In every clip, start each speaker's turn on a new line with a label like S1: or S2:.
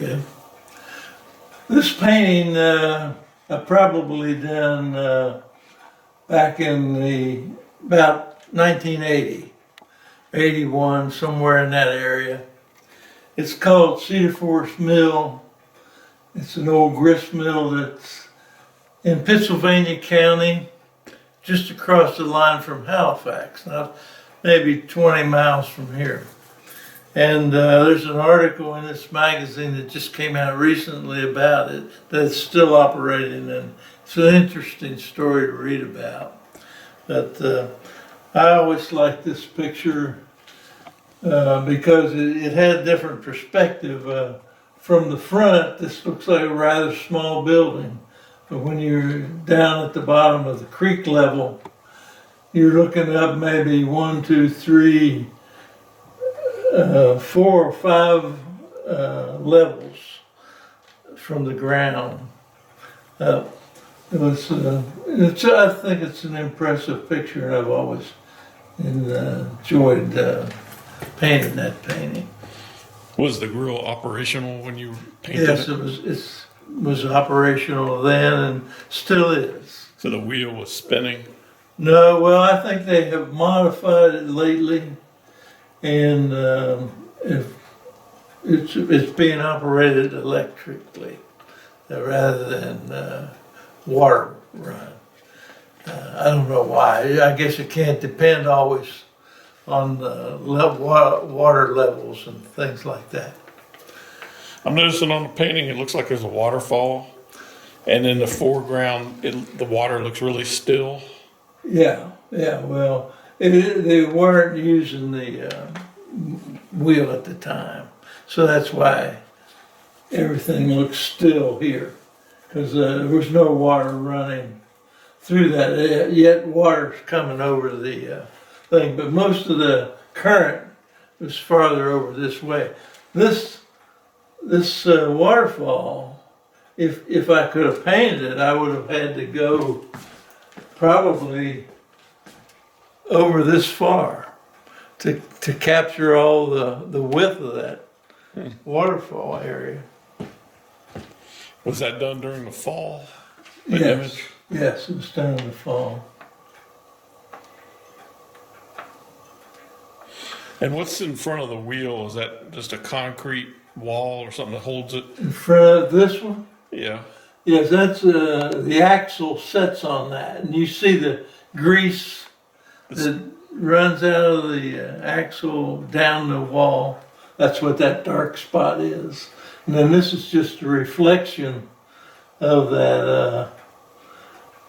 S1: Okay. This painting I probably done back in about 1980, 81, somewhere in that area. It's called Cedar Forest Mill. It's an old grist mill that's in Pennsylvania County, just across the line from Halifax, not maybe 20 miles from here. And there's an article in this magazine that just came out recently about it that's still operating, and it's an interesting story to read about. But I always liked this picture because it had a different perspective. From the front, this looks like a rather small building, but when you're down at the bottom of the creek level, you're looking up maybe 1, 2, 3, 4 or 5 levels from the ground up. I think it's an impressive picture, and I've always enjoyed painting that painting.
S2: Was the grill operational when you painted
S1: Yes,
S2: it?
S1: it was operational then and still is.
S2: So the wheel was spinning?
S1: No, well, I think they have modified it lately, and if it's being operated electrically rather than water run. I don't know why. I guess it can't depend always on the water levels and things like that.
S2: I'm noticing on the painting, it looks like there's a waterfall, and in the foreground, the water looks really still.
S1: Yeah, well, they weren't using the wheel at the time, so that's why everything looks still here, because there was no water running through that, yet water's coming over the thing, but most of the current was farther over this way. This waterfall, if I could have painted it, I would have had to go probably over this far to capture all the width of that waterfall area.
S2: Was that done during the fall?
S1: Yes, it was done in the fall.
S2: And what's in front of the wheel? Is that just a concrete wall or something that holds it?
S1: In front of this one?
S2: Yeah.
S1: Yes, that's the axle sets on that, and you see the grease that runs out of the axle down the wall. That's what that dark spot is. And then this is just a reflection of that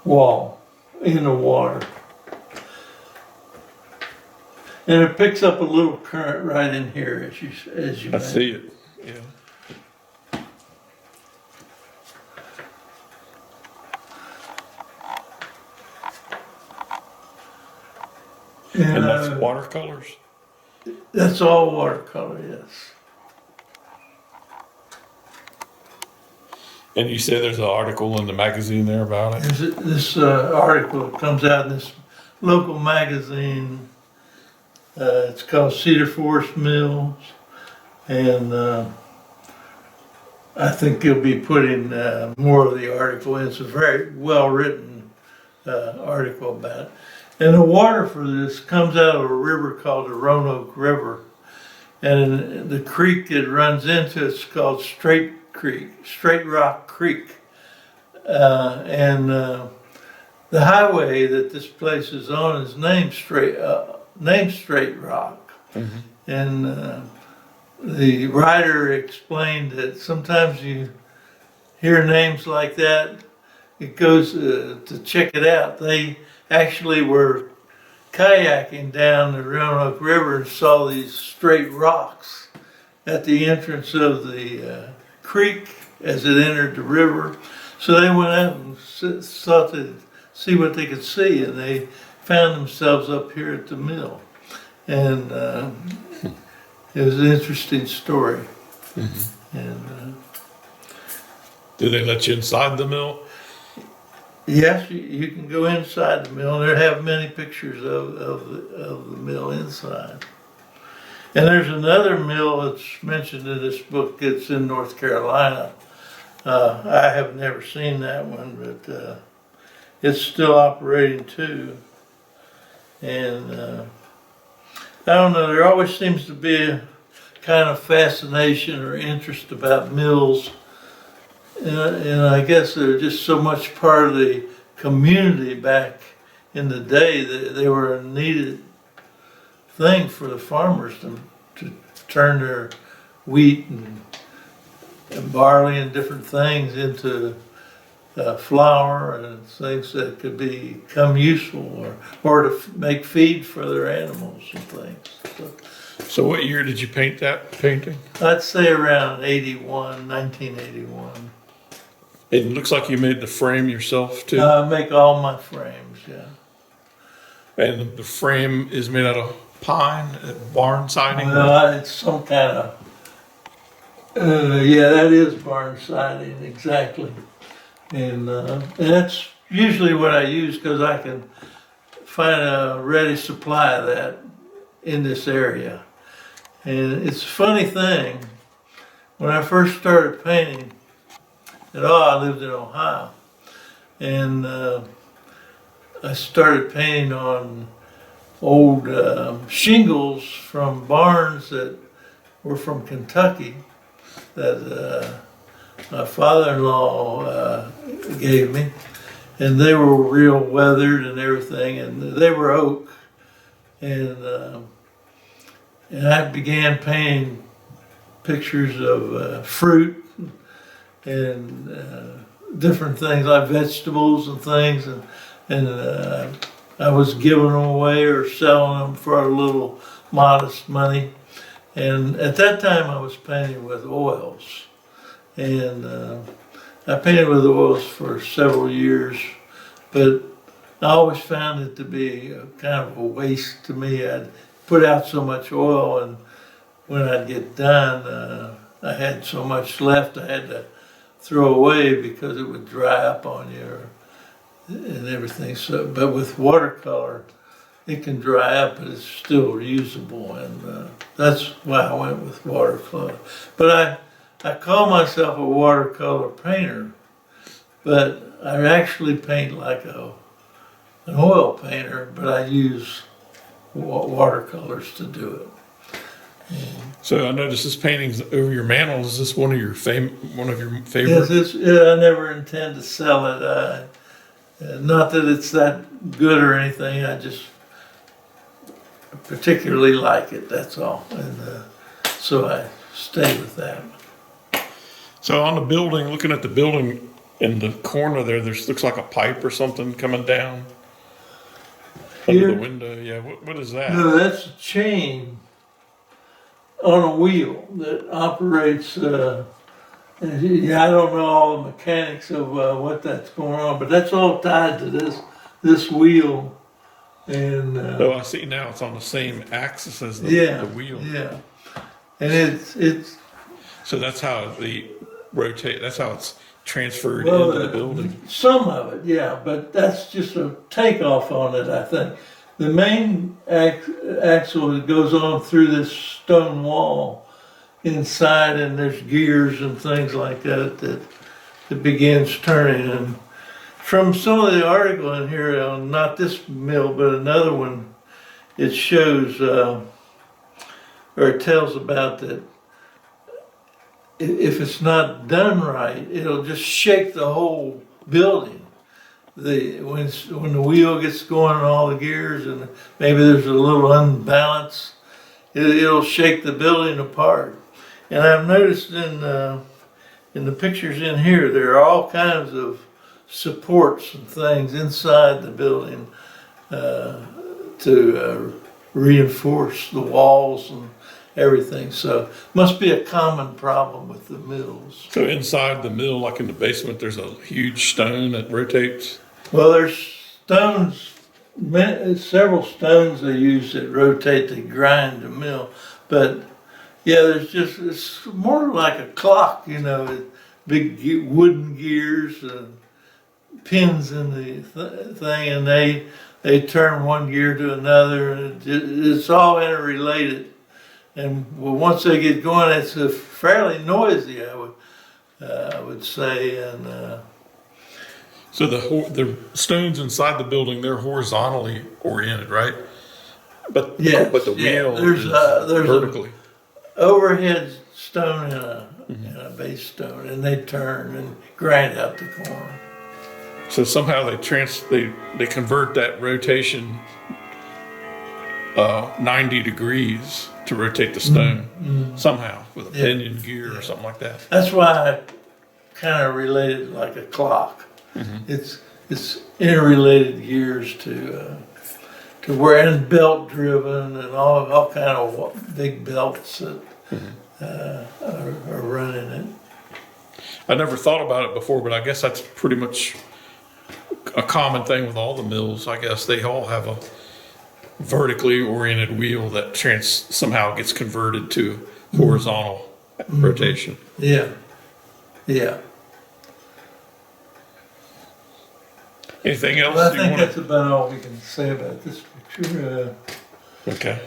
S1: wall in the water. And it picks up a little current right in here as you
S2: I see it. Yeah. And that's watercolors?
S1: That's all watercolor, yes.
S2: And you said there's an article in the magazine there about it?
S1: This article comes out in this local magazine. It's called Cedar Forest Mills, and I think you'll be putting more of the article in. It's a very well-written article about it. And the water for this comes out of a river called the Roanoke River, and the creek it runs into is called Straight Rock Creek, and the highway that this place is on is named Straight Rock. Mm-hmm. And the writer explained that sometimes you hear names like that, it goes to check it out. They actually were kayaking down the Roanoke River and saw these straight rocks at the entrance of the creek as it entered the river. So they went out and sought to see what they could see, and they found themselves up here at the mill. And it was an interesting story. Mm-hmm. And
S2: do they let you inside the mill?
S1: Yes, you can go inside the mill. They have many pictures of the mill inside. And there's another mill that's mentioned in this book. It's in North Carolina. I have never seen that one, but it's still operating too. And I don't know, there always seems to be a kind of fascination or interest about mills. And I guess they're just so much part of the community back in the day that they were a needed thing for the farmers to turn their wheat and barley and different things into flour and things that could become useful or to make feed for their animals and things.
S2: So what year did you paint that painting?
S1: I'd say around 1981.
S2: It looks like you made the frame yourself too.
S1: I make all my frames, yeah.
S2: And the frame is made out of pine, barn siding.
S1: It's some kind of, yeah, that is barn siding, exactly. And that's usually what I use because I can find a ready supply of that in this area. And it's a funny thing, when I first started painting at all, I lived in Ohio. And I started painting on old shingles from barns that were from Kentucky that my father-in-law gave me. And they were real weathered and everything, and they were oak. And I began painting pictures of fruit and different things like vegetables and things, and I was giving them away or selling them for a little modest money. And at that time I was painting with oils, and I painted with oils for several years, but I always found it to be kind of a waste to me. I'd put out so much oil, and when I'd get done, I had so much left I had to throw away because it would dry up on you and everything. So, but with watercolor, it can dry up, but it's still usable, and that's why I went with watercolor. But I call myself a watercolor painter, but I actually paint like an oil painter, but I use watercolors to do it.
S2: So I noticed this painting's over your mantle. Is this one of your favorite?
S1: Yes, I never intend to sell it. Not that it's that good or anything. I just particularly like it. That's all, and so I stay with that.
S2: So on the building, looking at the building in the corner there looks like a pipe or something coming down under
S1: Here?
S2: the window. Yeah, what is that?
S1: No, that's a chain on a wheel that operates. Yeah, I don't know all the mechanics of what that's going on, but that's all tied to this wheel. And
S2: Oh, I see now. It's on the same axis as the wheel.
S1: Yeah, and it's
S2: So that's how the rotate. That's how it's transferred
S1: well,
S2: into the building.
S1: some of it, yeah, but that's just a takeoff on it, I think. The main axle that goes on through this stone wall inside, and there's gears and things like that begins turning. And from some of the article in here on not this mill but another one, it shows or it tells about that if it's not done right, it'll just shake the whole building. When the wheel gets going and all the gears, and maybe there's a little unbalance, it'll shake the building apart. And I've noticed in the pictures in here, there are all kinds of supports and things inside the building to reinforce the walls and everything. So it must be a common problem with the mills.
S2: So inside the mill, like in the basement, there's a huge stone that rotates.
S1: Well, there's stones, several stones they use that rotate to grind the mill. But yeah, it's more like a clock, big wooden gears and pins in the thing, and they turn one gear to another, and it's all interrelated. And well, once they get going, it's fairly noisy, I would say, and
S2: So the stones inside the building, they're horizontally oriented, right? But
S1: yes,
S2: but the
S1: yeah.
S2: wheel
S1: There's
S2: is
S1: there's
S2: vertically.
S1: a overhead stone and a base stone, and they turn and grind out the corn.
S2: So somehow they convert that rotation 90 degrees to rotate the stone somehow with a pinion gear or something like that.
S1: That's why I kind of relate it like a clock. It's interrelated gears to where, and belt driven and all kind of big belts that are running it.
S2: I never thought about it before, but I guess that's pretty much a common thing with all the mills. I guess they all have a vertically oriented wheel that somehow gets converted to horizontal rotation.
S1: Yeah, yeah.
S2: Anything else
S1: Well, I
S2: you
S1: think
S2: want
S1: that's about all we can say about this picture.
S2: Okay.